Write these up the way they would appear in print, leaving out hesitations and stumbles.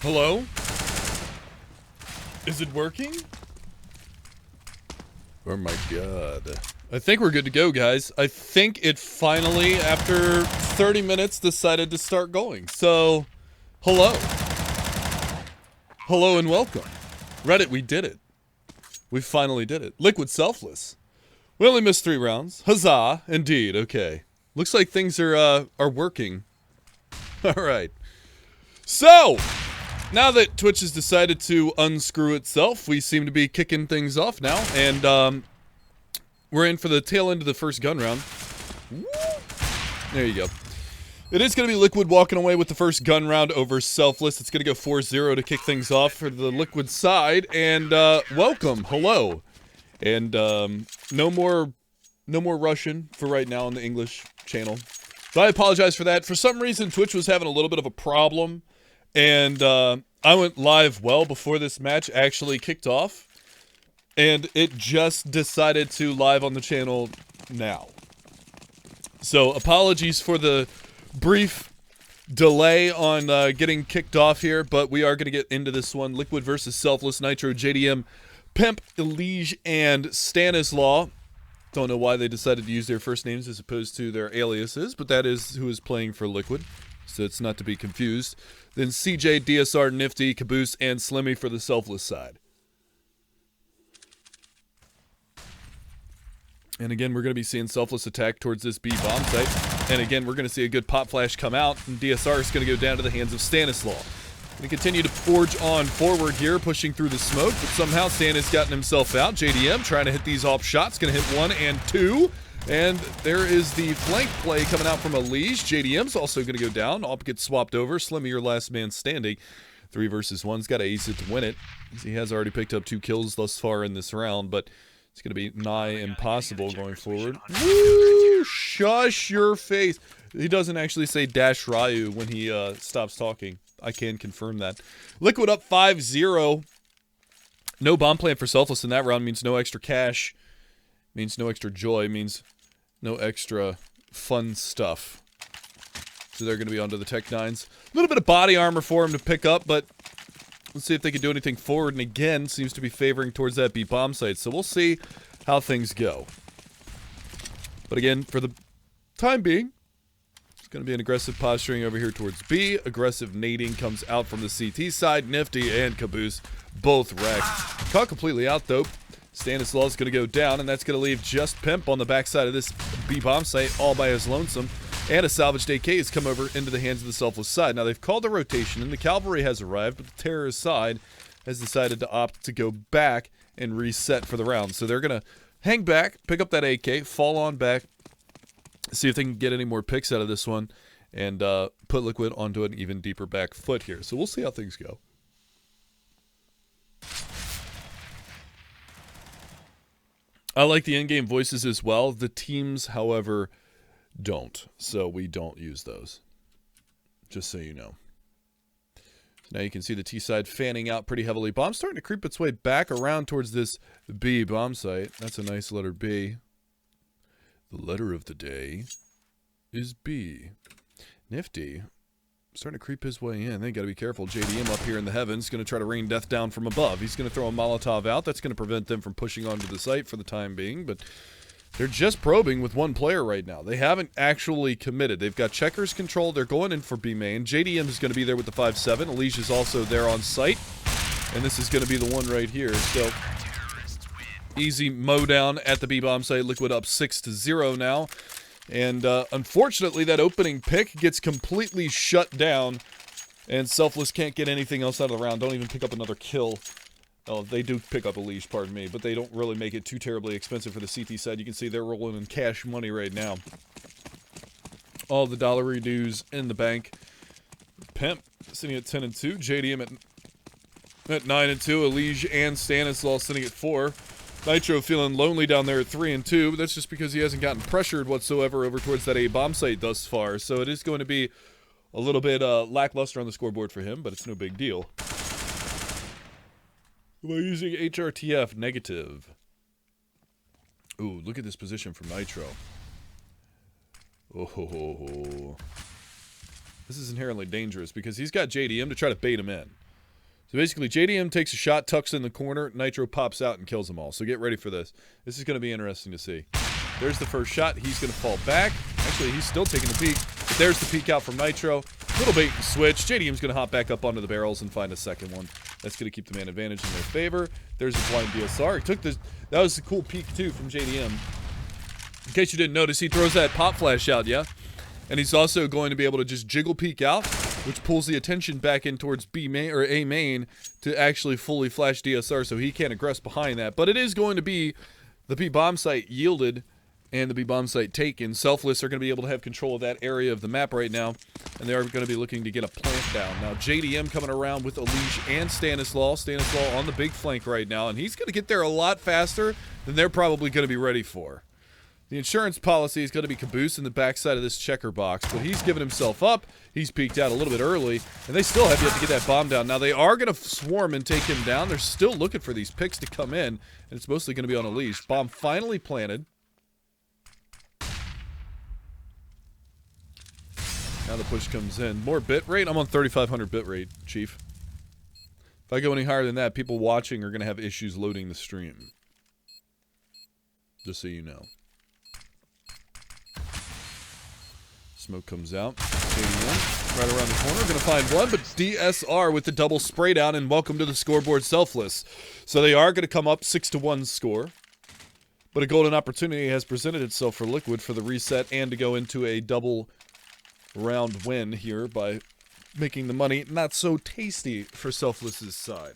Hello? Is it working? Oh my god. I think we're good to go, guys. I think it finally, after 30 minutes, decided to start going. So, hello. Hello and welcome. Reddit, we did it. We finally did it. Liquid Selfless. We only missed 3 rounds. Huzzah. Indeed. Okay. Looks like things are working. Alright. So, now that Twitch has decided to unscrew itself, we seem to be kicking things off now, and we're in for the tail end of the first gun round. There you go. It is going to be Liquid walking away with the first gun round over Selfless. It's going to go 4-0 to kick things off for the Liquid side, and welcome, hello. And no more Russian for right now on the English channel. So I apologize for that. For some reason, Twitch was having a little bit of a problem. And I went live well before this match actually kicked off. And it just decided to live on the channel now. So apologies for the brief delay on getting kicked off here. But we are going to get into this one. Liquid versus Selfless, Nitro, JDM, Pimp, Elige, and Stanislaw. Don't know why they decided to use their first names as opposed to their aliases. But that is who is playing for Liquid. So it's not to be confused. Then CJ, DSR, Nifty, Caboose, and Slimmy for the Selfless side. And again, we're going to be seeing Selfless attack towards this B bomb site. And again, we're going to see a good pop flash come out. And DSR is going to go down to the hands of Stanislaw. Going to continue to forge on forward here, pushing through the smoke. But somehow Stan has gotten himself out. JDM trying to hit these off shots. Going to hit 1 and 2. And there is the flank play coming out from Elige. JDM's also going to go down. Op gets swapped over. Slimmy, your last man standing. 3 versus 1's got to ace it to win it. He has already picked up 2 kills thus far in this round, but it's going to be nigh impossible going forward. Woo! Shush your face. He doesn't actually say dash Ryu when he stops talking. I can confirm that. Liquid up 5-0. No bomb plant for Selfless in that round means no extra cash. Means no extra joy, means no extra fun stuff. So they're going to be onto the Tech 9s. A little bit of body armor for him to pick up, but let's see if they can do anything forward. And again, seems to be favoring towards that B bomb site. So we'll see how things go. But again, for the time being, it's going to be an aggressive posturing over here towards B. Aggressive nading comes out from the CT side. Nifty and Caboose both wrecked. Caught completely out, though. Stanislaw's going to go down, and that's going to leave just Pimp on the backside of this B-bomb site all by his lonesome. And a salvaged AK has come over into the hands of the Selfless side. Now, they've called the rotation, and the cavalry has arrived, but the terrorist side has decided to opt to go back and reset for the round. So they're going to hang back, pick up that AK, fall on back, see if they can get any more picks out of this one, and put Liquid onto an even deeper back foot here. So we'll see how things go. I like the in-game voices as well. The teams, however, don't. So we don't use those. Just so you know. So now you can see the T side fanning out pretty heavily. Bomb starting to creep its way back around towards this B bomb site. That's a nice letter B. The letter of the day is B. Nifty. Starting to creep his way in. They got to be careful. JDM up here in the heavens. Going to try to rain death down from above. He's going to throw a Molotov out. That's going to prevent them from pushing onto the site for the time being. But they're just probing with 1 player right now. They haven't actually committed. They've got checkers controlled. They're going in for B main. JDM is going to be there with the 5-7. Elige is also there on site. And this is going to be the one right here. So easy mow down at the B bomb site. Liquid up 6-0 now. And unfortunately, that opening pick gets completely shut down, and Selfless can't get anything else out of the round. Don't even pick up another kill. Oh, they do pick up a leash, pardon me, but they don't really make it too terribly expensive for the CT side. You can see they're rolling in cash money right now. All the dollar dues in the bank. Pimp sitting at 10-2. JDM at 9-2. Elige and Stanislaw sitting at 4. Nitro feeling lonely down there at 3-2, but that's just because he hasn't gotten pressured whatsoever over towards that A bomb site thus far. So it is going to be a little bit lackluster on the scoreboard for him, but it's no big deal. Am I using HRTF negative? Ooh, look at this position from Nitro. Oh, ho, ho, ho. This is inherently dangerous because he's got JDM to try to bait him in. So basically, JDM takes a shot, tucks in the corner, Nitro pops out and kills them all. So get ready for this. This is going to be interesting to see. There's the first shot. He's going to fall back. Actually, he's still taking the peek. But there's the peek out from Nitro. Little bait and switch. JDM's going to hop back up onto the barrels and find a second one. That's going to keep the man advantage in their favor. There's a blind DSR. He took this. That was a cool peek, too, from JDM. In case you didn't notice, he throws that pop flash out, yeah? And he's also going to be able to just jiggle peek out, which pulls the attention back in towards B main or A main to actually fully flash DSR, so he can't aggress behind that. But it is going to be the B bomb site yielded and the B bomb site taken. Selfless are going to be able to have control of that area of the map right now, and they are going to be looking to get a plant down. Now JDM coming around with a leash and Stanislaw. Stanislaw on the big flank right now, and he's going to get there a lot faster than they're probably going to be ready for. The insurance policy is going to be Caboose in the backside of this checker box, but he's given himself up. He's peeked out a little bit early, and they still have yet to get that bomb down. Now, they are going to swarm and take him down. They're still looking for these picks to come in, and it's mostly going to be on a leash. Bomb finally planted. Now the push comes in. More bit rate? I'm on 3,500 bit rate, Chief. If I go any higher than that, people watching are going to have issues loading the stream. Just so you know. Smoke comes out. JDM right around the corner. Going to find one, but DSR with the double spray down, and welcome to the scoreboard, Selfless. So they are going to come up 6-1 score. But a golden opportunity has presented itself for Liquid for the reset and to go into a double round win here by making the money not so tasty for Selfless's side.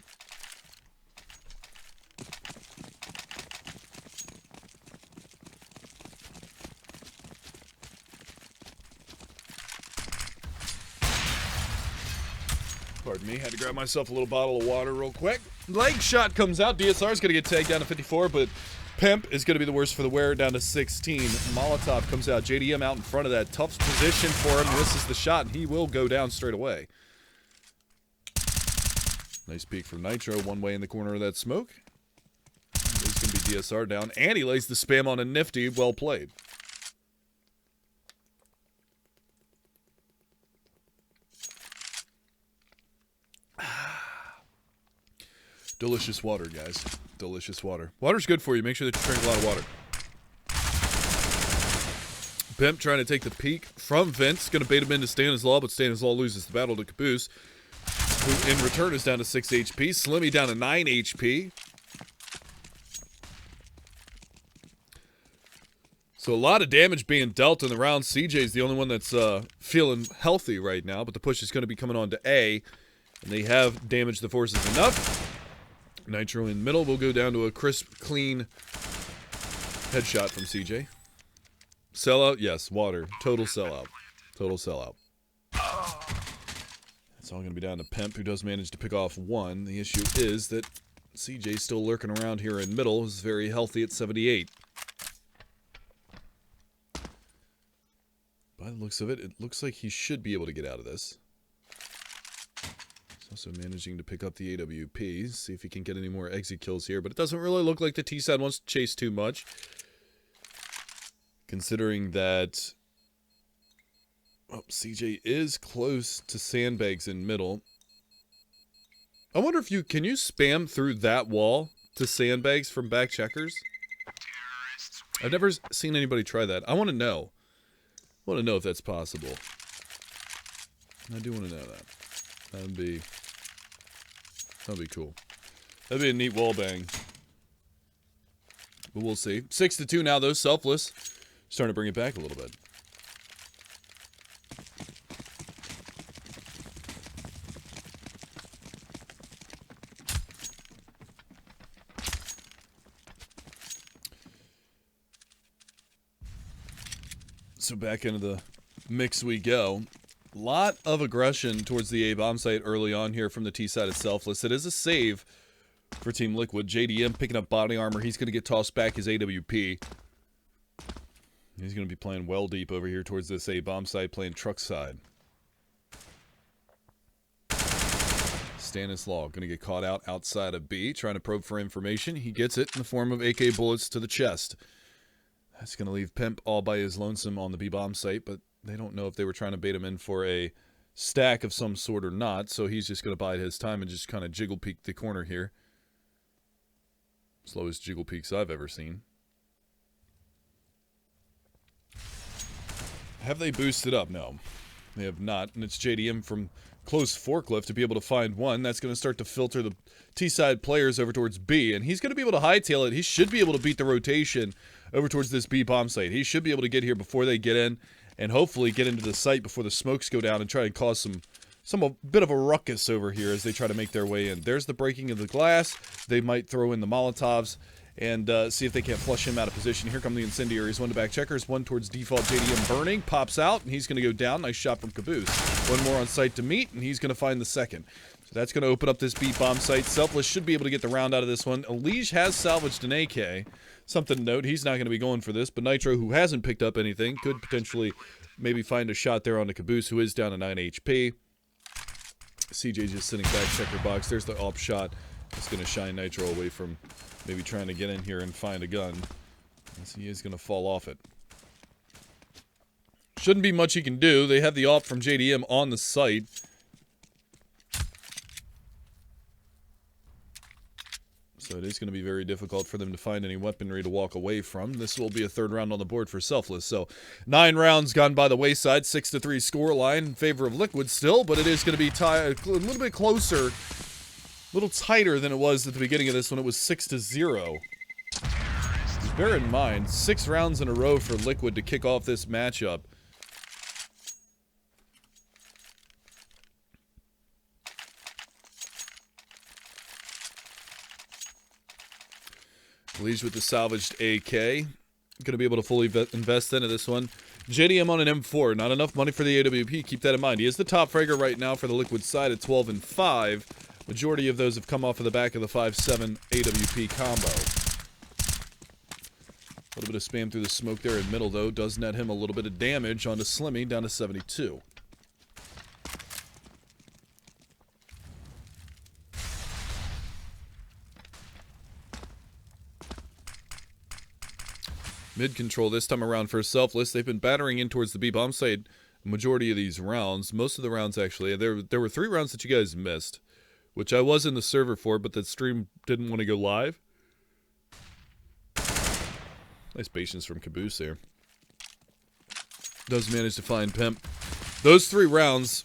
Pardon me, had to grab myself a little bottle of water real quick. Leg shot comes out. DSR is going to get tagged down to 54, but Pimp is going to be the worst for the wear, down to 16. Molotov comes out. JDM out in front of that. Tough position for him. Misses the shot, and he will go down straight away. Nice peek from Nitro. One way in the corner of that smoke. It's going to be DSR down, and he lays the spam on a nifty. Well played. Delicious water, guys. Delicious water. Water's good for you. Make sure that you drink a lot of water. Pimp trying to take the peek from Vince. Going to bait him into Stanislaw, but Stanislaw loses the battle to Caboose, who in return is down to 6 HP. Slimmy down to 9 HP. So a lot of damage being dealt in the round. CJ's the only one that's feeling healthy right now, but the push is going to be coming on to A, and they have damaged the forces enough. Nitro in middle will go down to a crisp, clean headshot from CJ. Sellout? Yes, water. Total sellout. Total sellout. It's all going to be down to Pimp, who does manage to pick off one. The issue is that CJ's still lurking around here in middle. He's very healthy at 78. By the looks of it, it looks like he should be able to get out of this. Also managing to pick up the AWP, see if he can get any more exit kills here, but it doesn't really look like the T-side wants to chase too much, considering that CJ is close to sandbags in middle. I wonder if can you spam through that wall to sandbags from back checkers? I've never seen anybody try that. I want to know. I want to know if that's possible. I do want to know that. That'd be cool. That'd be a neat wall bang. But we'll see. 6-2 now, though. Selfless. Starting to bring it back a little bit. So back into the mix we go. Lot of aggression towards the A bomb site early on here from the T side of Selfless. It is a save for Team Liquid. JDM picking up body armor. He's going to get tossed back his AWP. He's going to be playing well deep over here towards this A bomb site, playing truck side. Stanislaw going to get caught out outside of B, trying to probe for information. He gets it in the form of AK bullets to the chest. That's going to leave Pimp all by his lonesome on the B bomb site, but they don't know if they were trying to bait him in for a stack of some sort or not, so he's just going to bide his time and just kind of jiggle peek the corner here. Slowest jiggle peeks I've ever seen. Have they boosted up? No, they have not, and it's JDM from close forklift to be able to find one. That's going to start to filter the T-side players over towards B, and he's going to be able to hightail it. He should be able to beat the rotation over towards this B bomb site. He should be able to get here before they get in, and hopefully get into the site before the smokes go down and try and cause a bit of a ruckus over here as they try to make their way in. There's the breaking of the glass. They might throw in the Molotovs and see if they can't flush him out of position. Here come the incendiaries. One to back checkers, one towards default. JDM burning, pops out, and he's going to go down. Nice shot from Caboose. One more on site to meet, and he's going to find the second. So that's going to open up this B bomb site. Selfless should be able to get the round out of this one. Elige has salvaged an AK. Something to note, he's not going to be going for this, but Nitro, who hasn't picked up anything, could potentially maybe find a shot there on the Caboose, who is down to 9 HP. CJ just sitting back, checker box. There's the op shot. It's going to shine Nitro away from maybe trying to get in here and find a gun, as he is going to fall off it. Shouldn't be much he can do. They have the op from JDM on the site. So it is going to be very difficult for them to find any weaponry to walk away from. This will be a third round on the board for Selfless. So 9 rounds gone by the wayside, 6-3 score line in favor of Liquid still, but it is going to be a little bit closer, a little tighter than it was at the beginning of this when it was 6-0. Bear in mind, 6 rounds in a row for Liquid to kick off this matchup. Leads with the salvaged AK. Going to be able to fully invest into this one. JDM on an M4. Not enough money for the AWP. Keep that in mind. He is the top fragger right now for the Liquid side at 12 and 5. Majority of those have come off of the back of the 5-7 AWP combo. A little bit of spam through the smoke there in middle, though. Does net him a little bit of damage onto Slimmy, down to 72. Mid control this time around for Selfless. They've been battering in towards the B bomb site a majority of these rounds. Most of the rounds, actually. There were 3 rounds that you guys missed, which I was in the server for, but the stream didn't want to go live. Nice patience from Caboose there. Does manage to find Pimp. Those 3 rounds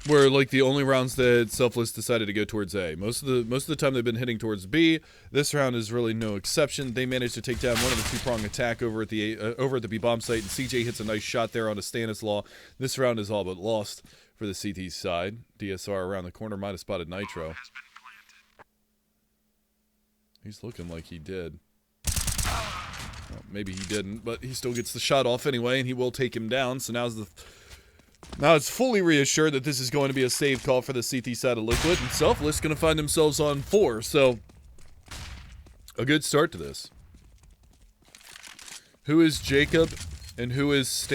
were like the only rounds that Selfless decided to go towards A. Most of the time they've been hitting towards B. This round is really no exception. They managed to take down one of the 2-prong attack over at the B bomb site, and CJ hits a nice shot there onto Stanislaw. This round is all but lost for the CT side. DSR around the corner might have spotted Nitro. He's looking like he did. Well, maybe he didn't, but he still gets the shot off anyway, and he will take him down. So now it's fully reassured that this is going to be a save call for the CT side of Liquid, and Selfless going to find themselves on 4. So a good start to this. Who is Jacob and who is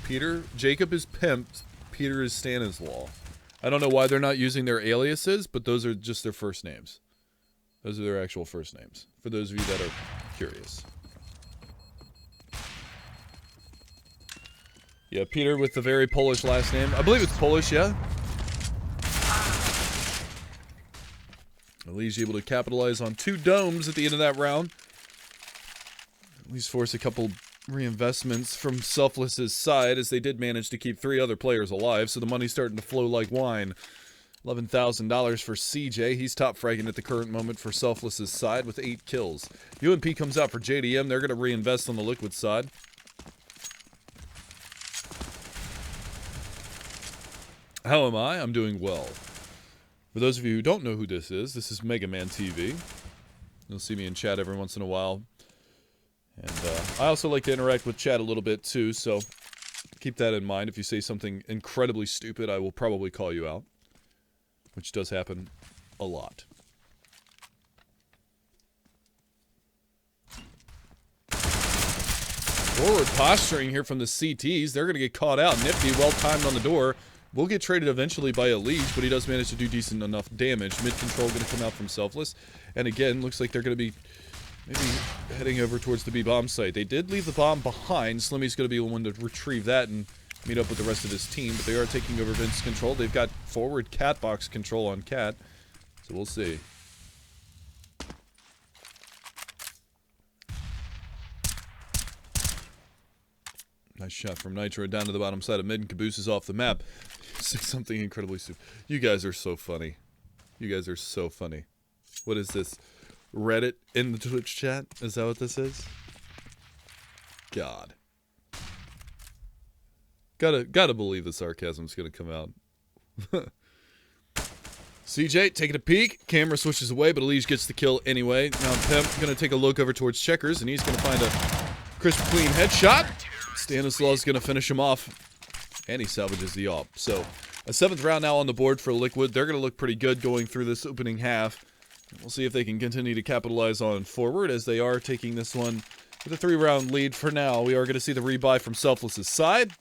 Peter? Jacob is Pimp, Peter is Stanislaw. I don't know why they're not using their aliases, but those are just their first names. Those are their actual first names, for those of you that are curious. Yeah, Peter with the very Polish last name. I believe it's Polish, yeah? Elige able to capitalize on 2 domes at the end of that round. At least force a couple reinvestments from Selfless's side, as they did manage to keep 3 other players alive, so the money's starting to flow like wine. $11,000 for CJ. He's top fragging at the current moment for Selfless's side with 8 kills. UMP comes out for JDM. They're going to reinvest on the Liquid side. How am I? I'm doing well. For those of you who don't know who this is Mega Man TV. You'll see me in chat every once in a while. And I also like to interact with chat a little bit too, so keep that in mind. If you say something incredibly stupid, I will probably call you out, which does happen a lot. Forward posturing here from the CTs. They're going to get caught out. Nifty, well-timed on the door. Will get traded eventually by Elige, but he does manage to do decent enough damage. Mid-control going to come out from Selfless. And again, looks like they're going to be maybe heading over towards the B-bomb site. They did leave the bomb behind. Slimmy's going to be the one to retrieve that and meet up with the rest of his team, but they are taking over Vince's control. They've got forward cat box control on cat, so we'll see. Nice shot from Nitro down to the bottom side of mid, and Caboose is off the map. Say something incredibly stupid. You guys are so funny. You guys are so funny. What is this? Reddit in the Twitch chat? Is that what this is? God. Gotta believe the sarcasm's gonna come out. CJ taking a peek. Camera switches away, but Elige gets the kill anyway. Now Pimp gonna take a look over towards Checkers, and he's gonna find a crisp, clean headshot. Stanislaw's gonna finish him off, and he salvages the AWP. So, a 7th round now on the board for Liquid. They're gonna look pretty good going through this opening half. We'll see if they can continue to capitalize on forward, as they are taking this one with a 3-round lead for now. We are gonna see the rebuy from Selfless's side.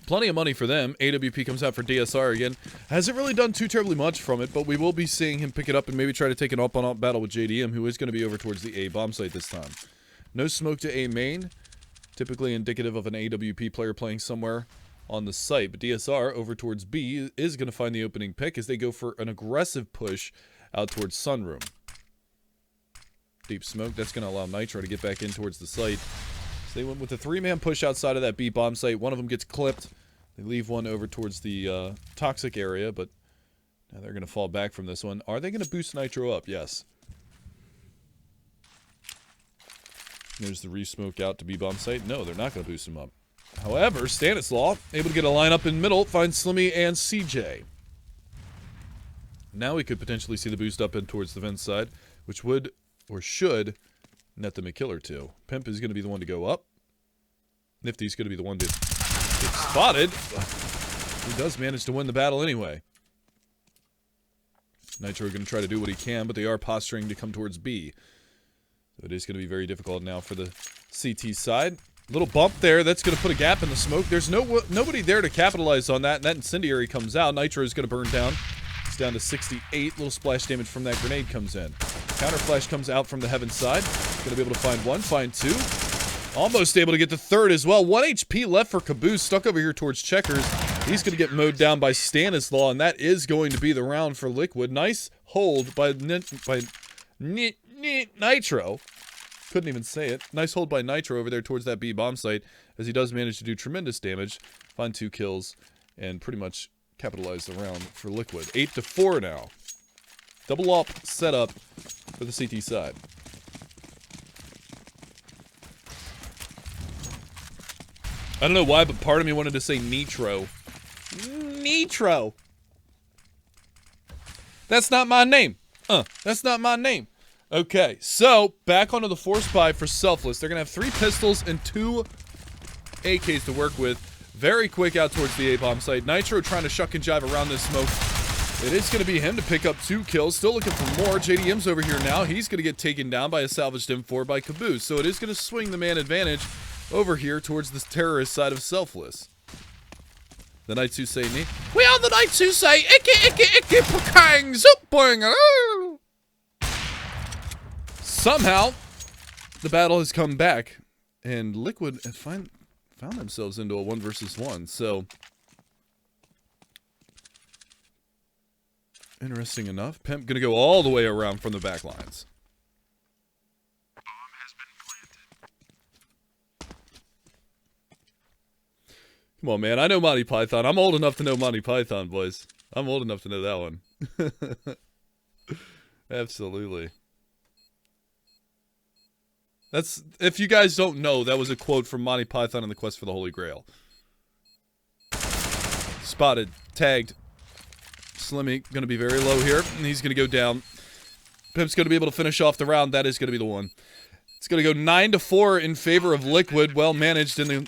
Plenty of money for them. AWP comes out for DSR again. Hasn't really done too terribly much from it, but we will be seeing him pick it up and maybe try to take an up-on-up battle with JDM, who is going to be over towards the A bomb site this time. No smoke to A main. Typically indicative of an AWP player playing somewhere on the site. But DSR over towards B is going to find the opening pick as they go for an aggressive push out towards Sunroom. Deep smoke. That's going to allow Nitro to get back in towards the site. So they went with a 3-man push outside of that B bomb site. One of them gets clipped. They leave one over towards the toxic area, but now they're going to fall back from this one. Are they going to boost Nitro up? Yes. There's the re-smoke out to B-bomb site. No, they're not going to boost him up. However, Stanislaw able to get a lineup in middle, finds Slimmy and CJ. Now we could potentially see the boost up in towards the Vince side, which would, or should, net them a kill or two. Pimp is going to be the one to go up. Nifty's going to be the one to get spotted. He does manage to win the battle anyway. Nitro going to try to do what he can, but they are posturing to come towards B. So it is going to be very difficult now for the CT side. Little bump there. That's going to put a gap in the smoke. There's nobody there to capitalize on that, and that incendiary comes out. Nitro is going to burn down. It's down to 68. Little splash damage from that grenade comes in. Counter flash comes out from the heaven side. Going to be able to find one, find two. Almost able to get the third as well. 1 HP left for Caboose, stuck over here towards Checkers. He's going to get mowed down by Stanislaw, and that is going to be the round for Liquid. Nice hold by Nitro. Couldn't even say it. Nice hold by Nitro over there towards that B bomb site, as he does manage to do tremendous damage, find 2 kills, and pretty much capitalize the round for Liquid. 8-4 now. Double up setup for the CT side. I don't know why, but part of me wanted to say Nitro. Nitro. That's not my name. That's not my name. Okay, so back onto the force buy for Selfless. They're going to have 3 pistols and 2 AKs to work with. Very quick out towards the A-bomb site. Nitro trying to shuck and jive around this smoke. It is going to be him to pick up 2 kills. Still looking for more. JDM's over here now. He's going to get taken down by a salvaged M4 by Caboose. So it is going to swing the man advantage over here towards the terrorist side of Selfless. The Knights who say me. We are the Knights who say icky, icky, icky, pakang, zup, boing, oh. Somehow, the battle has come back, and Liquid found themselves into a 1 versus 1, so interesting enough. Pimp gonna go all the way around from the back lines. Come on, man. I know Monty Python. I'm old enough to know Monty Python, boys. I'm old enough to know that one. Absolutely. That's, if you guys don't know, that was a quote from Monty Python and the Quest for the Holy Grail. Spotted, tagged. Slimmy gonna be very low here, and he's gonna go down. Pimp's gonna be able to finish off the round. That is gonna be the one. It's gonna go 9-4 in favor of Liquid. Well managed in the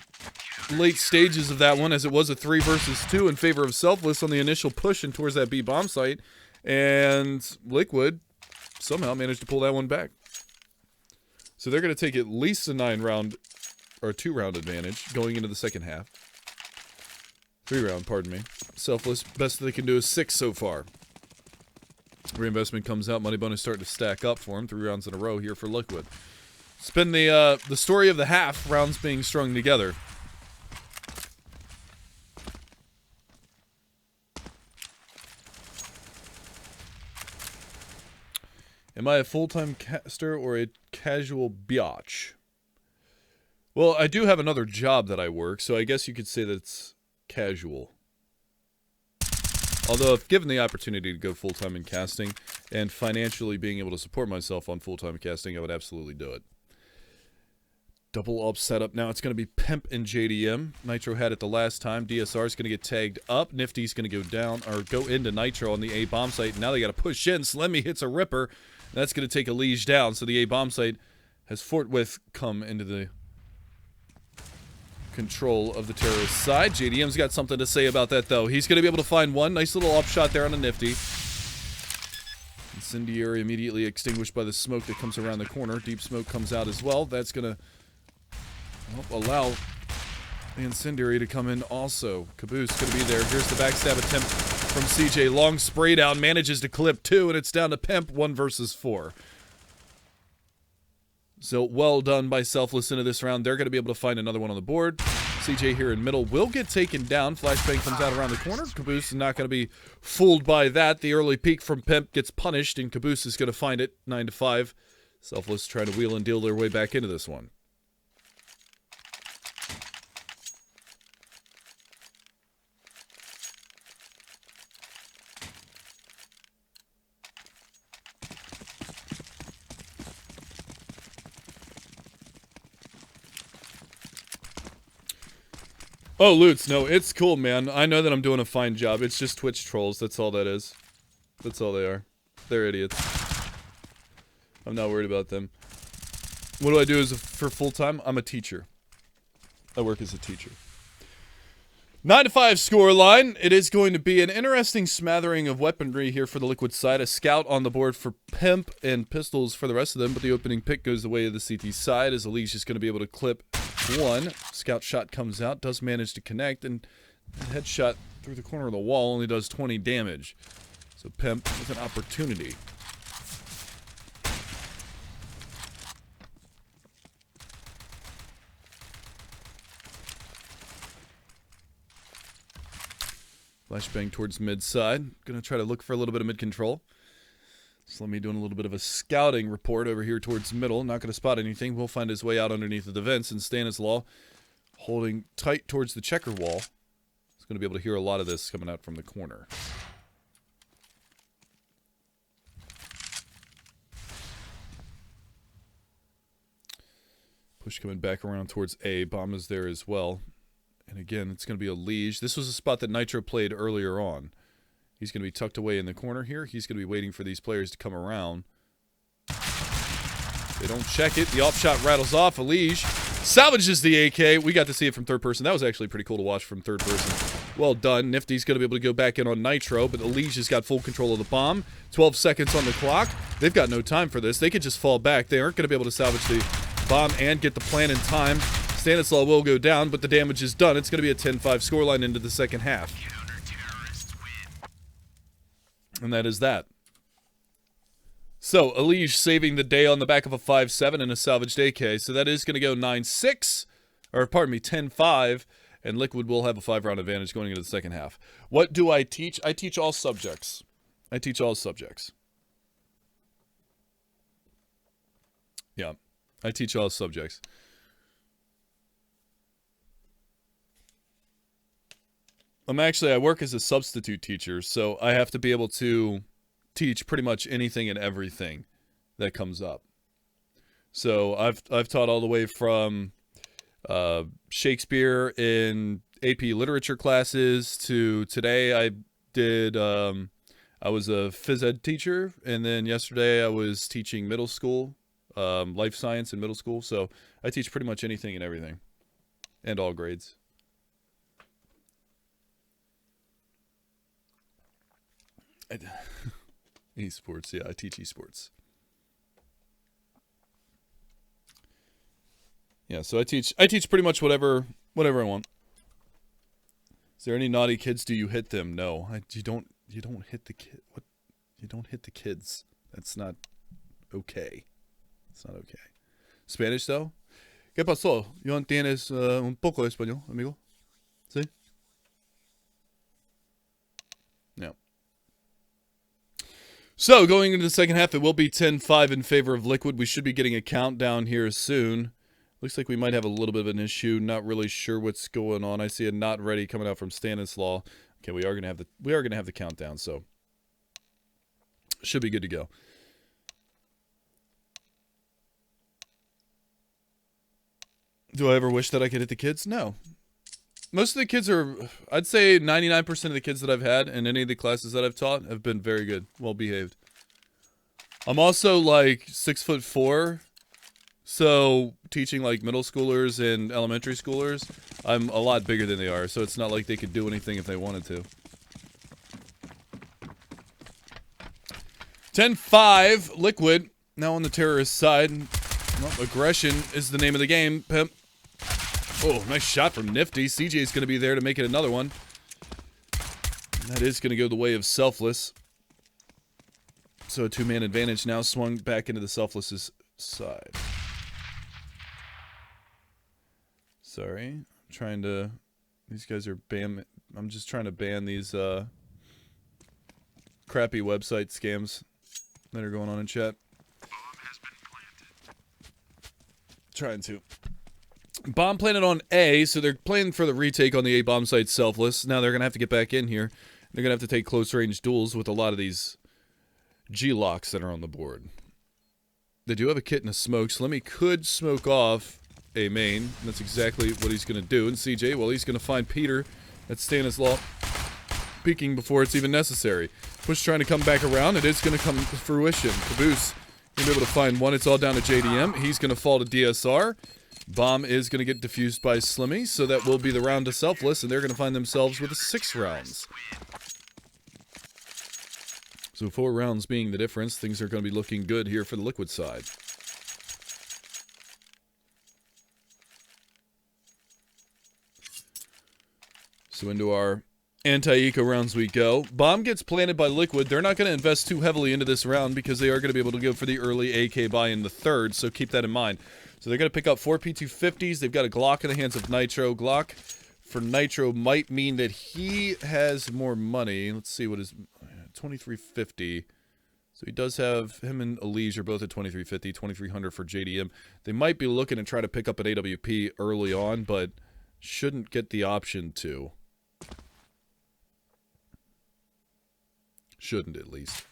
late stages of that one, as it was a 3 versus 2 in favor of Selfless on the initial push and towards that B bomb site. And Liquid somehow managed to pull that one back. So they're going to take at least a 9-round, or 2-round advantage going into the second half. 3-round, pardon me. Selfless, best they can do is 6 so far. Reinvestment comes out, money bonus starting to stack up for him. 3 rounds in a row here for Liquid. It's been the story of the half, rounds being strung together. Am I a full-time caster or a casual biatch? Well, I do have another job that I work, so I guess you could say that it's casual. Although, if given the opportunity to go full-time in casting, and financially being able to support myself on full-time casting, I would absolutely do it. Double up setup. Now it's going to be Pimp and JDM. Nitro had it the last time. DSR is going to get tagged up. Nifty's going to go down, or go into Nitro on the A bomb site. Now they got to push in. Slemmy hits a Ripper. That's going to take a Liege down, so the A bomb site has forthwith come into the control of the terrorist side. JDM's got something to say about that, though. He's going to be able to find one. Nice little upshot there on a Nifty. Incendiary immediately extinguished by the smoke that comes around the corner. Deep smoke comes out as well. That's going to allow the Incendiary to come in also. Caboose going to be there. Here's the backstab attempt from CJ. Long spray down. Manages to clip 2, and it's down to Pimp 1 versus 4. So, well done by Selfless into this round. They're going to be able to find another one on the board. CJ here in middle will get taken down. Flashbang comes out around the corner. Caboose is not going to be fooled by that. The early peek from Pimp gets punished, and Caboose is going to find it. 9-5. Selfless trying to wheel and deal their way back into this one. Oh, Lutz, no, it's cool, man. I know that I'm doing a fine job. It's just Twitch trolls. That's all that is. That's all they are. They're idiots. I'm not worried about them. What do I do for full-time? I'm a teacher. I work as a teacher. 9-5 score line. It is going to be an interesting smattering of weaponry here for the Liquid side. A scout on the board for Pimp and pistols for the rest of them, but the opening pick goes the way of the CT side as Elise is going to be able to clip 1. Scout shot comes out, does manage to connect, and headshot through the corner of the wall only does 20 damage. So Pimp with an opportunity. Flashbang towards mid side. Gonna try to look for a little bit of mid control. Slemmy doing a little bit of a scouting report over here towards middle. Not gonna spot anything. We'll find his way out underneath the vents. And Stanislaw holding tight towards the checker wall. He's gonna be able to hear a lot of this coming out from the corner. Push coming back around towards A. Bomb is there as well. And again, it's going to be a Liege. This was a spot that Nitro played earlier on. He's going to be tucked away in the corner here. He's going to be waiting for these players to come around. They don't check it. The off shot rattles off. A Liege salvages the AK. We got to see it from third person. That was actually pretty cool to watch from third person. Well done. Nifty's going to be able to go back in on Nitro, but the Liege has got full control of the bomb. 12 seconds on the clock. They've got no time for this. They could just fall back. They aren't going to be able to salvage the bomb and get the plan in time. Stanislaw will go down, but the damage is done. It's going to be a 10-5 scoreline into the second half. And that is that. So, Elige saving the day on the back of a 5-7 and a salvaged AK. So that is going to go 9-6, or pardon me, 10-5, and Liquid will have a 5-round advantage going into the second half. What do I teach? I teach all subjects. I teach all subjects. Yeah, I teach all subjects. I work as a substitute teacher, so I have to be able to teach pretty much anything and everything that comes up. So I've taught all the way from Shakespeare in AP literature classes to today I did, I was a phys ed teacher, and then yesterday I was teaching middle school, life science in middle school. So I teach pretty much anything and everything, and all grades. Esports, yeah, I teach esports. Yeah, so I teach pretty much whatever I want. Is there any naughty kids? Do you hit them? No, you don't hit the kid. What? You don't hit the kids. That's not okay. It's not okay. Spanish though. ¿Qué pasó? ¿Yo entiendes un poco de español, amigo? ¿Sí? So, going into the second half, it will be 10-5 in favor of Liquid. We should be getting a countdown here soon. Looks like we might have a little bit of an issue. Not really sure what's going on. I see a not ready coming out from Stanislaw. Okay, we are gonna have the countdown, so should be good to go. Do I ever wish that I could hit the kids? No. Most of the kids are, I'd say 99% of the kids that I've had in any of the classes that I've taught have been very good, well behaved. I'm also like 6'4", so teaching like middle schoolers and elementary schoolers, I'm a lot bigger than they are, so it's not like they could do anything if they wanted to. 10-5, Liquid, now on the terrorist side. Well, aggression is the name of the game, pimp. Oh, nice shot from Nifty. CJ is going to be there to make it another one. That is going to go the way of Selfless. So a two-man advantage now swung back into the Selfless's side. Sorry. I'm trying to... These guys are ban... I'm just trying to ban these crappy website scams that are going on in chat. Trying to. Bomb planted on A, so they're playing for the retake on the A bomb site Selfless. Now they're going to have to get back in here. They're going to have to take close range duels with a lot of these G-locks that are on the board. They do have a kit and a smoke. Slimmy could smoke off A main. That's exactly what he's going to do. And CJ, well, he's going to find Peter at Stanislaw peeking before it's even necessary. Push trying to come back around. It is going to come to fruition. Caboose going to be able to find one. It's all down to JDM. He's going to fall to DSR. Bomb is going to get defused by Slimmy, so that will be the round to Selfless, and they're going to find themselves with 6 rounds. So 4 rounds being the difference, things are going to be looking good here for the Liquid side. So into our anti-eco rounds we go. Bomb gets planted by Liquid. They're not going to invest too heavily into this round because they are going to be able to go for the early AK buy in the third, so keep that in mind. So they're going to pick up 4 P250s. They've got a Glock in the hands of Nitro. Glock for Nitro might mean that he has more money. Let's see what is 2350. So he does have, him and Elige are both at 2350, 2300 for JDM. They might be looking to try to pick up an AWP early on, but shouldn't get the option to. Shouldn't, at least.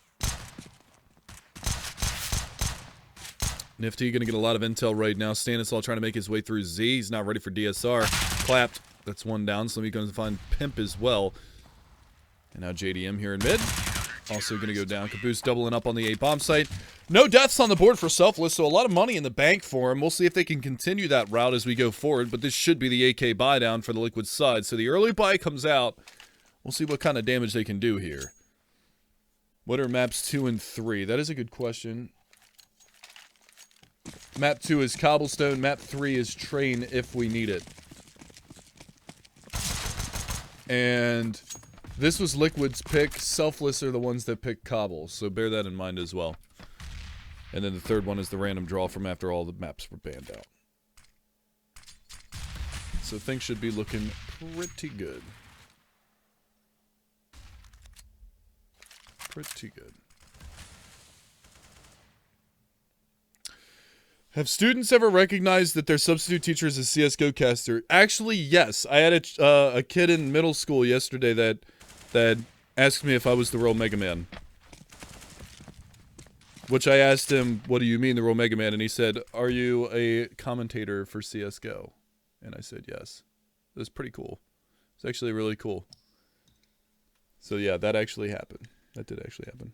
Nifty going to get a lot of intel right now. Stanislaw trying to make his way through Z. He's not ready for DSR. Clapped. That's one down. So he's going to find Pimp as well. And now JDM here in mid. Also going to go down. Caboose doubling up on the A bomb site. No deaths on the board for Selfless, so a lot of money in the bank for him. We'll see if they can continue that route as we go forward, but this should be the AK buy down for the Liquid side. So the early buy comes out. We'll see what kind of damage they can do here. What are maps 2 and 3? That is a good question. Map 2 is Cobblestone. Map 3 is Train if we need it. And this was Liquid's pick. Selfless are the ones that pick Cobble, so bear that in mind as well. And then the third one is the random draw from after all the maps were banned out. So things should be looking pretty good. Pretty good. Have students ever recognized that their substitute teacher is a CSGO caster? Actually, yes. I had a kid in middle school yesterday that asked me if I was the real Mega Man. Which I asked him, what do you mean the real Mega Man? And he said, are you a commentator for CSGO? And I said, yes. It was pretty cool. It's actually really cool. So yeah, that actually happened. That did actually happen.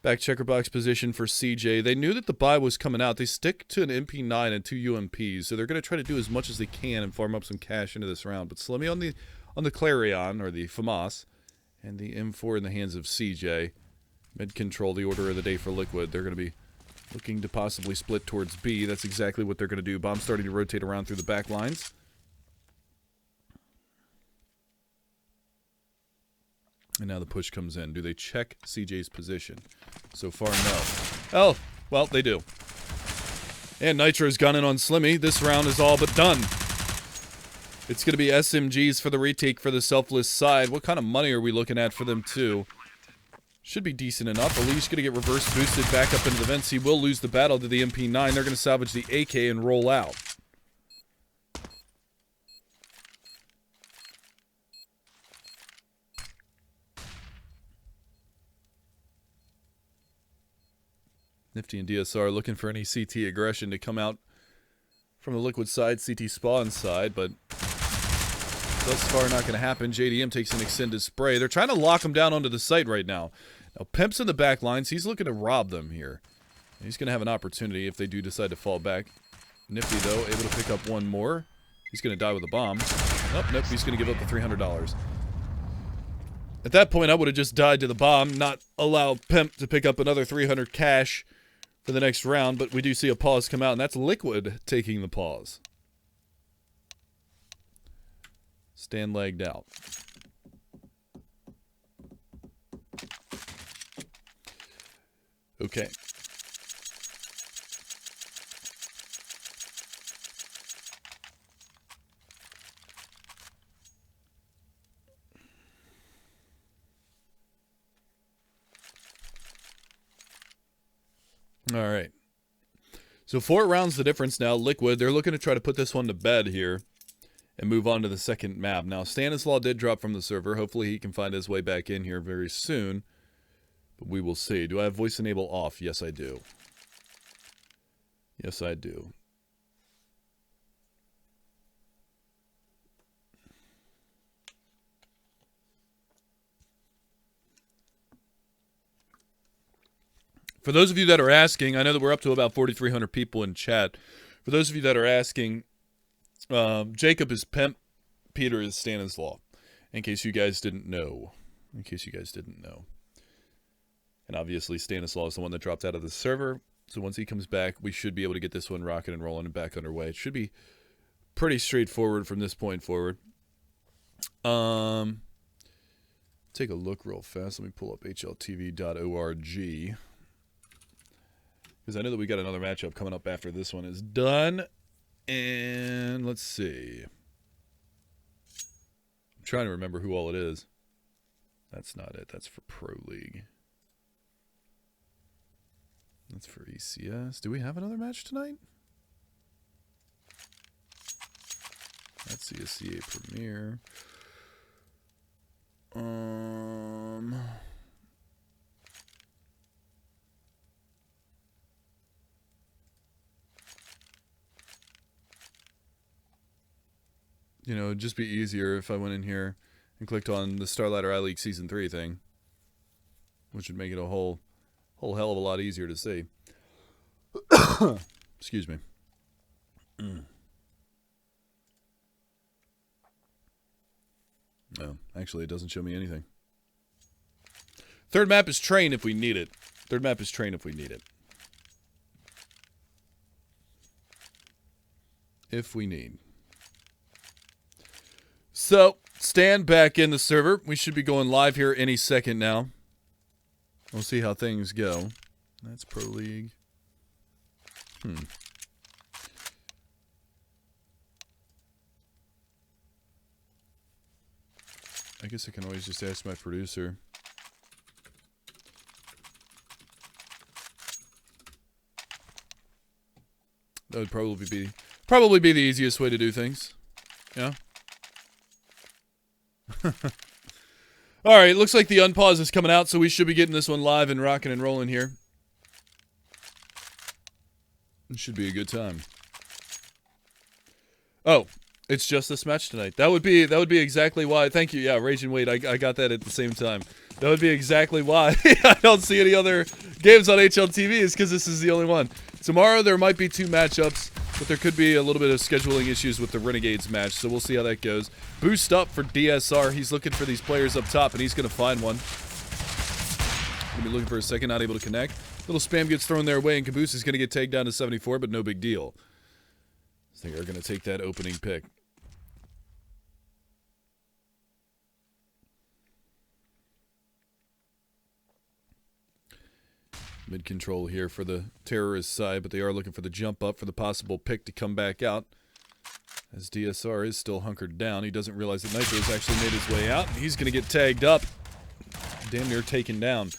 Back checker box position for CJ. They knew that the buy was coming out. They stick to an MP9 and 2 UMPs, so they're going to try to do as much as they can and farm up some cash into this round. But Slimmy on the Clarion, or the FAMAS, and the M4 in the hands of CJ. Mid control, the order of the day for Liquid. They're going to be looking to possibly split towards B. That's exactly what they're going to do. Bomb starting to rotate around through the back lines. And now the push comes in. Do they check CJ's position? So far, no. Oh, well, they do. And Nitro's gunning on Slimmy. This round is all but done. It's going to be SMGs for the retake for the Selfless side. What kind of money are we looking at for them, too? Should be decent enough. Ali's going to get reverse boosted back up into the vents. He will lose the battle to the MP9. They're going to salvage the AK and roll out. Nifty and DSR looking for any CT aggression to come out from the Liquid side, CT spawn side, but thus far not going to happen. JDM takes an extended spray. They're trying to lock him down onto the site right now. Now, Pimp's in the back lines. He's looking to rob them here. He's going to have an opportunity if they do decide to fall back. Nifty, though, able to pick up one more. He's going to die with a bomb. Oh, nope, he's going to give up the $300. At that point, I would have just died to the bomb, not allow Pimp to pick up another 300 cash for the next round, but we do see a pause come out, and that's Liquid taking the pause. Stand lagged out. Okay. All right. So 4 rounds the difference now. Liquid, they're looking to try to put this one to bed here and move on to the second map. Now, Stanislaw did drop from the server. Hopefully he can find his way back in here very soon. But we will see. Do I have voice enable off? Yes, I do. Yes, I do. For those of you that are asking, I know that we're up to about 4,300 people in chat. For those of you that are asking, Jacob is Pimp, Peter is Stanislaw. In case you guys didn't know. In case you guys didn't know. And obviously Stanislaw is the one that dropped out of the server. So once he comes back, we should be able to get this one rocking and rolling and back underway. It should be pretty straightforward from this point forward. Take a look real fast. Let me pull up hltv.org. Because I know that we got another matchup coming up after this one is done. And let's see. I'm trying to remember who all it is. That's not it. That's for Pro League. That's for ECS. Do we have another match tonight? That's CSCA Premier. You know, it'd just be easier if I went in here and clicked on the Starladder iLeague Season 3 thing. Which would make it a whole hell of a lot easier to see. Excuse me. No, actually it doesn't show me anything. Third map is train if we need it. Third map is train if we need it. If we need. So, stand back in the server. We should be going live here any second now. We'll see how things go. That's Pro League. I guess I can always just ask my producer. That would probably be the easiest way to do things. Yeah. Alright, looks like the unpause is coming out, so we should be getting this one live and rocking and rolling here. It should be a good time. Oh, it's just this match tonight. That would be exactly why. Thank you. Yeah, Rage and Wait. I got that at the same time. That would be exactly why I don't see any other games on HLTV is because this is the only one. Tomorrow there might be 2 matchups, but there could be a little bit of scheduling issues with the Renegades match, so we'll see how that goes. Boost up for DSR. He's looking for these players up top, and he's going to find one. Going to be looking for a second, not able to connect. Little spam gets thrown their way, and Caboose is going to get tagged down to 74, but no big deal. I think they're going to take that opening pick. Mid-control here for the terrorist side, but they are looking for the jump up for the possible pick to come back out. As DSR is still hunkered down. He doesn't realize that Nitro has actually made his way out. He's going to get tagged up. Damn near taken down.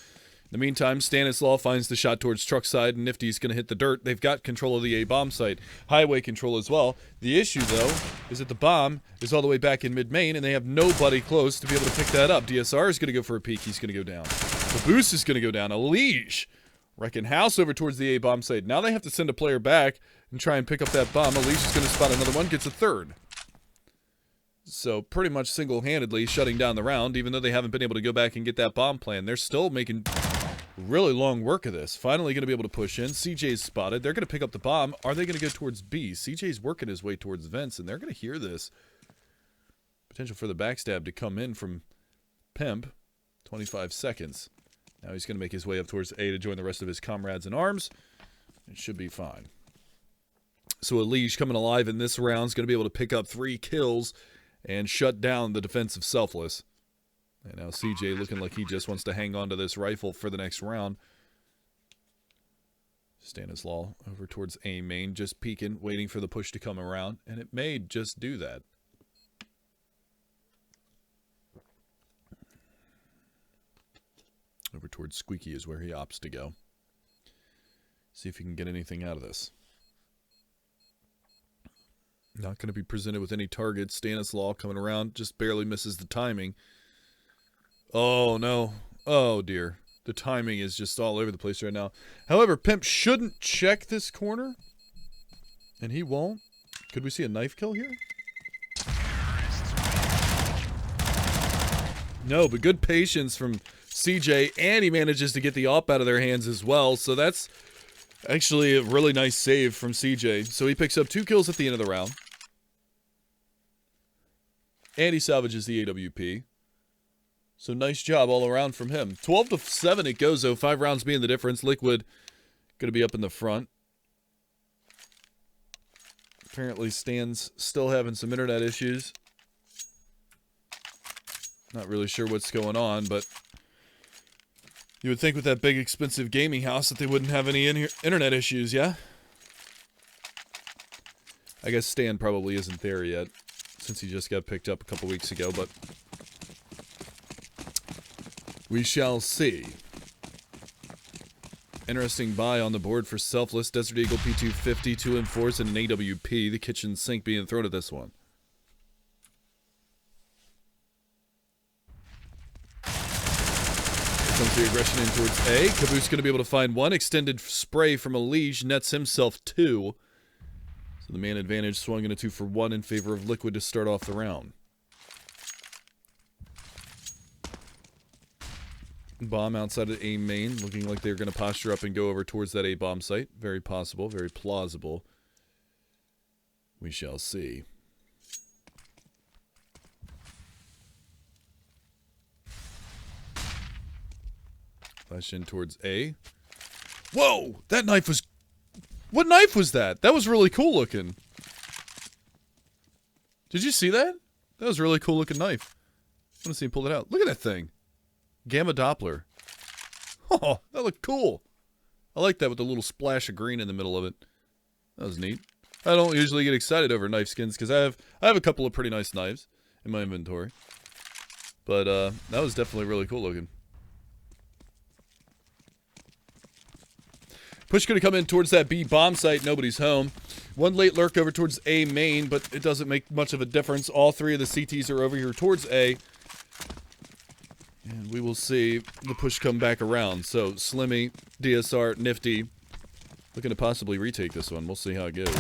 In the meantime, Stanislaw finds the shot towards truck side, and Nifty's going to hit the dirt. They've got control of the A bomb site. Highway control as well. The issue, though, is that the bomb is all the way back in mid-main, and they have nobody close to be able to pick that up. DSR is going to go for a peek. He's going to go down. The boost is going to go down. A Liege wrecking house over towards the A bomb site. Now they have to send a player back and try and pick up that bomb. A Liege is going to spot another one, gets a third. So pretty much single-handedly shutting down the round, even though they haven't been able to go back and get that bomb plan. They're still making really long work of this. Finally going to be able to push in. CJ's spotted. They're going to pick up the bomb. Are they going to go towards B? CJ's working his way towards vents, and they're going to hear this. Potential for the backstab to come in from Pimp. 25 seconds. Now he's going to make his way up towards A to join the rest of his comrades in arms. It should be fine. So a Liege coming alive in this round is going to be able to pick up 3 kills and shut down the defensive Selfless. And now CJ looking like he just wants to hang on to this rifle for the next round. Stanislaw over towards A main, just peeking, waiting for the push to come around. And it may just do that. Over towards Squeaky is where he opts to go. See if he can get anything out of this. Not going to be presented with any targets. Stanislaw coming around, just barely misses the timing. Oh, no. Oh, dear. The timing is just all over the place right now. However, Pimp shouldn't check this corner. And he won't. Could we see a knife kill here? No, but good patience from CJ. And he manages to get the op out of their hands as well. So that's actually a really nice save from CJ. So he picks up 2 kills at the end of the round. And he salvages the AWP. So nice job all around from him. 12-7 it goes, though. 5 rounds being the difference. Liquid going to be up in the front. Apparently Stan's still having some internet issues. Not really sure what's going on, but you would think with that big expensive gaming house that they wouldn't have any internet issues, yeah? I guess Stan probably isn't there yet, since he just got picked up a couple weeks ago, but we shall see. Interesting buy on the board for Selfless. Desert Eagle P250, 2 Enforce, and an AWP. The kitchen sink being thrown at this one. Here comes the aggression in towards A. Caboose going to be able to find 1. Extended spray from a Liege. Nets himself 2. So the man advantage swung in a 2-for-1 in favor of Liquid to start off the round. Bomb outside of A main, looking like they're going to posture up and go over towards that A bomb site. Very possible, very plausible. We shall see. Flash in towards A. Whoa! That knife was... What knife was that? That was really cool looking. Did you see that? That was a really cool looking knife. I want to see him pull it out. Look at that thing. Gamma Doppler. Oh, that looked cool. I like that with the little splash of green in the middle of it. That was neat. I don't usually get excited over knife skins because I have a couple of pretty nice knives in my inventory. But that was definitely really cool looking. Push going to come in towards that B bomb site. Nobody's home. 1 late lurk over towards A main, but it doesn't make much of a difference. All 3 of the CTs are over here towards A. And we will see the push come back around. So, Slimmy, DSR, Nifty, looking to possibly retake this one. We'll see how it goes.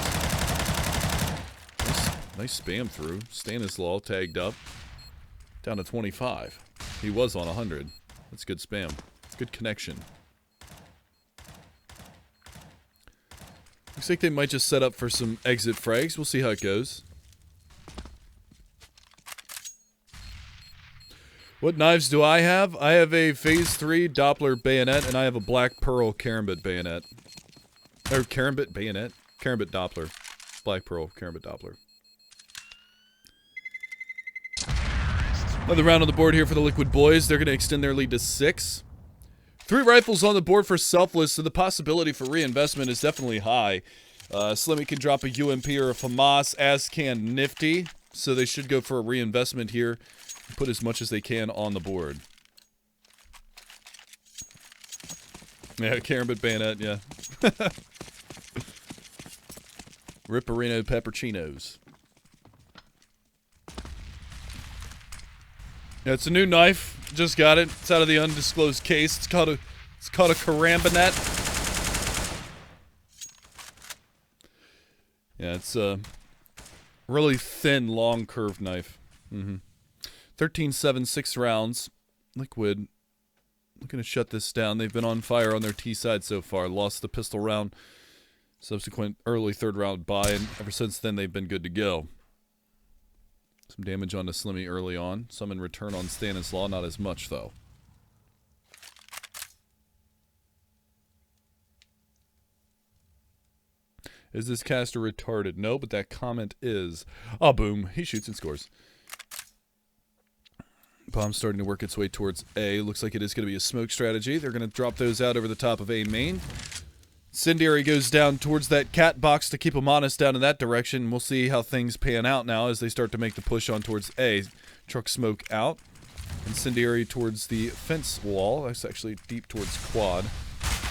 Nice spam through. Stanislaw tagged up. Down to 25. He was on 100. That's good spam. Good connection. Looks like they might just set up for some exit frags. We'll see how it goes. What knives do I have? I have a Phase 3 Doppler bayonet, and I have a Black Pearl Karambit bayonet. Or Karambit bayonet? Karambit Doppler. Black Pearl Karambit Doppler. Another round on the board here for the Liquid boys. They're going to extend their lead to 6. 3 rifles on the board for Selfless, so the possibility for reinvestment is definitely high. Slimmy can drop a UMP or a FAMAS, as can Nifty, so they should go for a reinvestment here. Put as much as they can on the board. Yeah, Karambit Bayonet, yeah. Ripperino Peppercinos. Yeah, it's a new knife. Just got it. It's out of the undisclosed case. It's called a Karambanet. Yeah, it's a really thin, long curved knife. 13-7, 6 rounds. Liquid looking to shut this down. They've been on fire on their T side so far. Lost the pistol round, subsequent early 3rd round buy, and ever since then they've been good to go. Some damage onto Slimmy early on. Some in return on Stanislaw, not as much though. Is this caster retarded? No, but that comment is. Ah, boom. He shoots and scores. Bomb's starting to work its way towards A. Looks like it is going to be a smoke strategy. They're going to drop those out over the top of A main. Incendiary goes down towards that cat box to keep them honest down in that direction. We'll see how things pan out now as they start to make the push on towards A. Truck smoke out. Incendiary towards the fence wall. That's actually deep towards quad.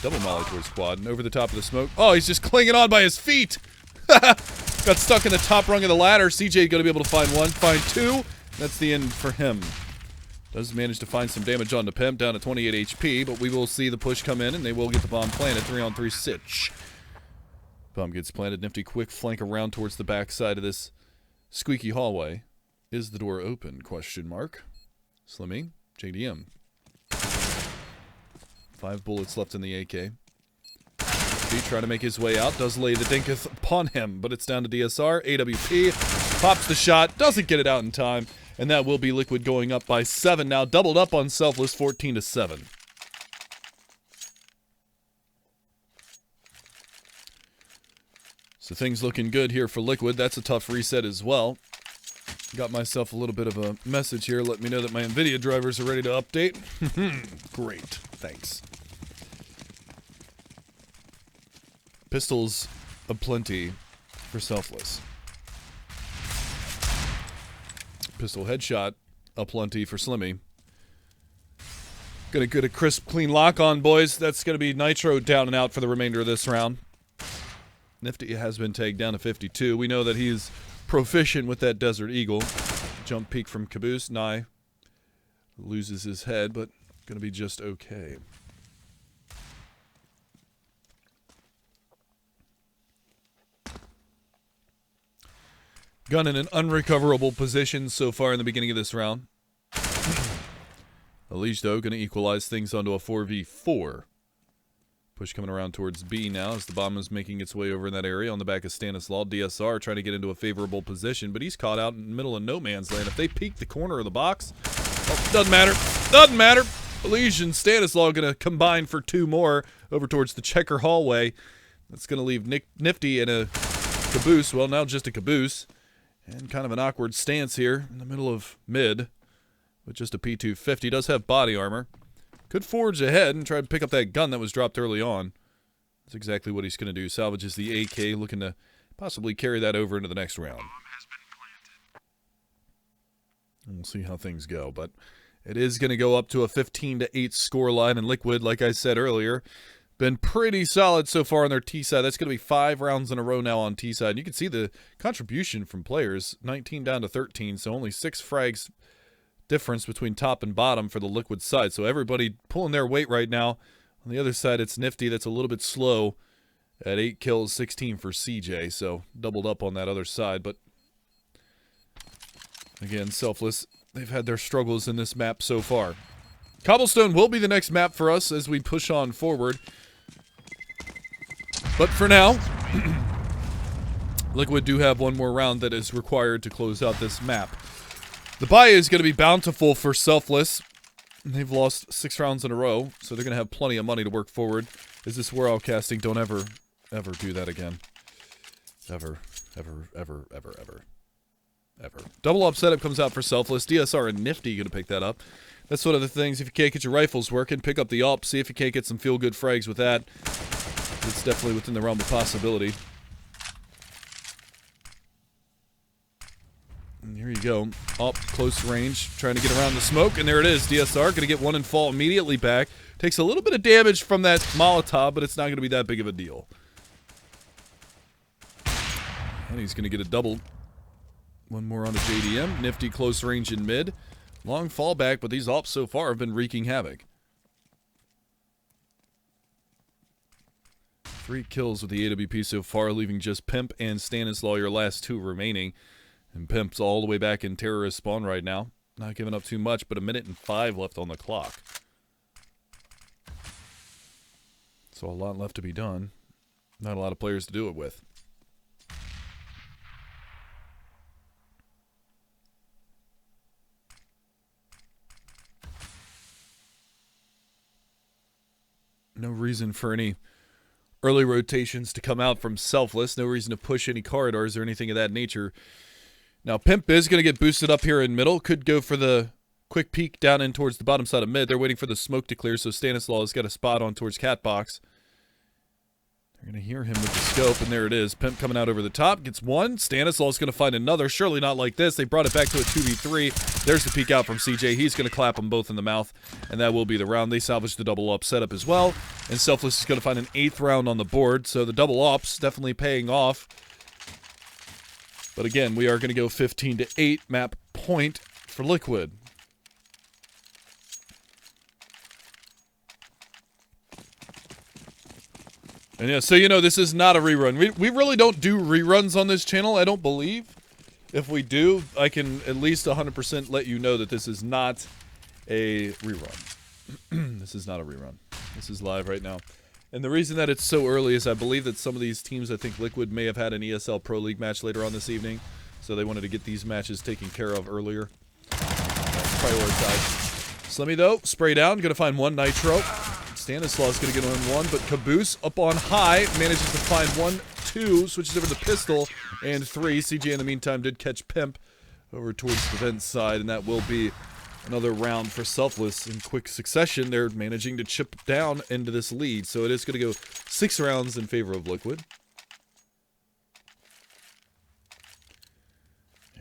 Double molly towards quad. And over the top of the smoke. Oh, he's just clinging on by his feet. Got stuck in the top rung of the ladder. CJ going to be able to find one. Find two. That's the end for him. Does manage to find some damage on the Pimp, down to 28 HP, but we will see the push come in, and they will get the bomb planted. 3-on-3 sitch. Bomb gets planted. Nifty quick flank around towards the back side of this squeaky hallway. Is the door open? Question mark. Slimmy. JDM. 5 bullets left in the AK. Nifty trying to make his way out. Does lay the dinketh upon him, but it's down to DSR. AWP. Pops the shot. Doesn't get it out in time. And that will be Liquid going up by 7 now. Doubled up on Selfless, 14-7. So things looking good here for Liquid. That's a tough reset as well. Got myself a little bit of a message here. Let me know that my NVIDIA drivers are ready to update. Great. Thanks. Pistols aplenty for Selfless. Pistol headshot aplenty for Slimmy. Gonna get a crisp, clean lock on, boys. That's gonna be Nitro down and out for the remainder of this round. Nifty has been tagged down to 52. We know that he's proficient with that Desert Eagle. Jump peek from Caboose. Nye loses his head, but gonna be just okay. Gun in an unrecoverable position so far in the beginning of this round. Elige, though, going to equalize things onto a 4v4. Push coming around towards B now as the bomb is making its way over in that area on the back of Stanislaw. DSR trying to get into a favorable position, but he's caught out in the middle of no man's land. If they peek the corner of the box, oh, doesn't matter. Doesn't matter. Elige and Stanislaw going to combine for 2 more over towards the checker hallway. That's going to leave Nifty in a caboose. Well, now just a caboose. And kind of an awkward stance here in the middle of mid with just a P250. Does have body armor. Could forge ahead and try to pick up that gun that was dropped early on. That's exactly what he's going to do. Salvages the AK, looking to possibly carry that over into the next round. And we'll see how things go. But it is going to go up to a 15-8 scoreline. And Liquid, like I said earlier, been pretty solid so far on their T side. That's going to be 5 rounds in a row now on T side. And you can see the contribution from players, 19 down to 13, so only 6 frags difference between top and bottom for the Liquid side. So everybody pulling their weight right now. On the other side, it's Nifty that's a little bit slow at 8 kills, 16 for CJ, so doubled up on that other side. But again, Selfless, they've had their struggles in this map so far. Cobblestone will be the next map for us as we push on forward. But for now, Liquid do have one more round that is required to close out this map. The buy is going to be bountiful for Selfless. They've lost 6 rounds in a row, so they're going to have plenty of money to work forward. Is this World Casting? Don't ever do that again. Ever. Double up setup comes out for Selfless. DSR and Nifty going to pick that up. That's one of the things. If you can't get your rifles working, pick up the AWP. See if you can't get some feel-good frags with that. It's definitely within the realm of possibility. And here you go. Up close range, trying to get around the smoke. And there it is. DSR going to get one and fall immediately back. Takes a little bit of damage from that Molotov, but it's not going to be that big of a deal. And he's going to get a double. One more on a JDM. Nifty close range in mid. Long fallback, but these ops so far have been wreaking havoc. 3 kills with the AWP so far, leaving just Pimp and Stanislaw, your last 2 remaining. And Pimp's all the way back in terrorist spawn right now. Not giving up too much, but 1 minute and 5 left on the clock. So a lot left to be done. Not a lot of players to do it with. No reason for any early rotations to come out from Selfless. No reason to push any corridors or anything of that nature. Now, Pimp is going to get boosted up here in middle. Could go for the quick peek down in towards the bottom side of mid. They're waiting for the smoke to clear, so Stanislaw has got a spot on towards Catbox. They're going to hear him with the scope, and there it is. Pimp coming out over the top. Gets one. Stanislaw is going to find another. Surely not like this. They brought it back to a 2v3. There's the peek out from CJ. He's going to clap them both in the mouth, and that will be the round. They salvaged the double up setup as well, and Selfless is going to find an 8th round on the board, so the double ops definitely paying off. But again, we are going to go 15-8 map point for Liquid. And yeah, so you know, this is not a rerun. We really don't do reruns on this channel, I don't believe. If we do, I can at least 100% let you know that this is not a rerun. This is not a rerun. This is live right now. And the reason that it's so early is I believe that some of these teams, I think Liquid may have had an ESL Pro League match later on this evening. So they wanted to get these matches taken care of earlier. Prioritize. Slimmy, though, spray down. Going to find one Nitro. Stanislaw's going to get on one, but Caboose up on high. Manages to find 1, 2. Switches over to the pistol. And 3. CJ, in the meantime, did catch Pimp over towards the vent side. And that will be another round for Selfless in quick succession. They're managing to chip down into this lead. So it is going to go 6 rounds in favor of Liquid.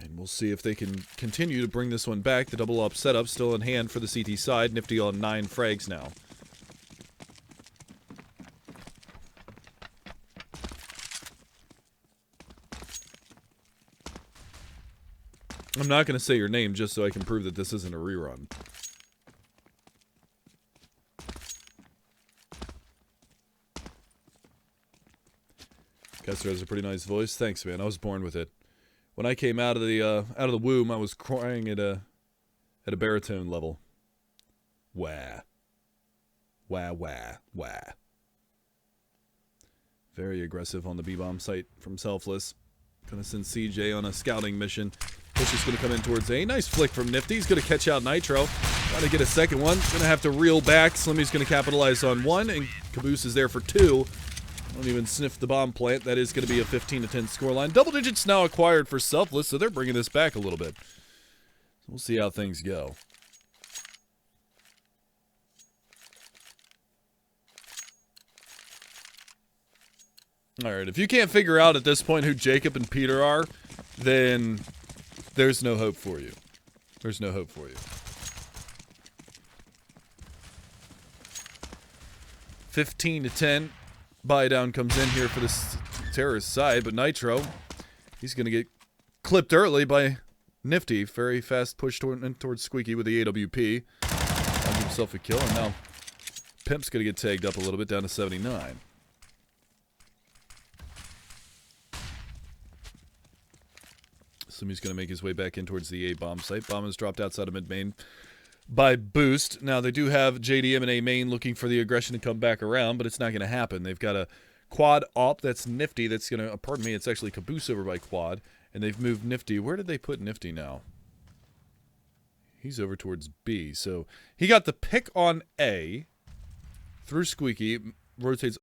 And we'll see if they can continue to bring this one back. The double up setup still in hand for the CT side. Nifty on 9 frags now. I'm not going to say your name just so I can prove that this isn't a rerun. Kessler has a pretty nice voice. Thanks, man. I was born with it. When I came out of the womb, I was crying at a baritone level. Wah. Wah, wah, wah. Very aggressive on the B-bomb site from Selfless. Gonna send CJ on a scouting mission. Push is gonna come in towards A. Nice flick from Nifty. He's gonna catch out Nitro. Trying to get a second one. Gonna have to reel back. Slimmy's gonna capitalize on 1, and Caboose is there for 2. Don't even sniff the bomb plant. That is gonna be a 15-10 scoreline. Double digits now acquired for Selfless, so they're bringing this back a little bit. We'll see how things go. Alright, if you can't figure out at this point who Jacob and Peter are, then there's no hope for you. There's no hope for you. 15-10. Buy down comes in here for this terrorist side, but Nitro, he's going to get clipped early by Nifty. Very fast push towards Squeaky with the AWP. Finds himself a kill, and now Pimp's going to get tagged up a little bit down to 79. Slimmy's going to make his way back in towards the A bomb site. Bomb is dropped outside of mid main by Boost. Now, they do have JDM and A main looking for the aggression to come back around, but it's not going to happen. They've got a quad op that's Nifty that's going to, pardon me, it's actually Caboose over by quad, and they've moved Nifty. Where did they put Nifty now? He's over towards B. So he got the pick on A through Squeaky, rotates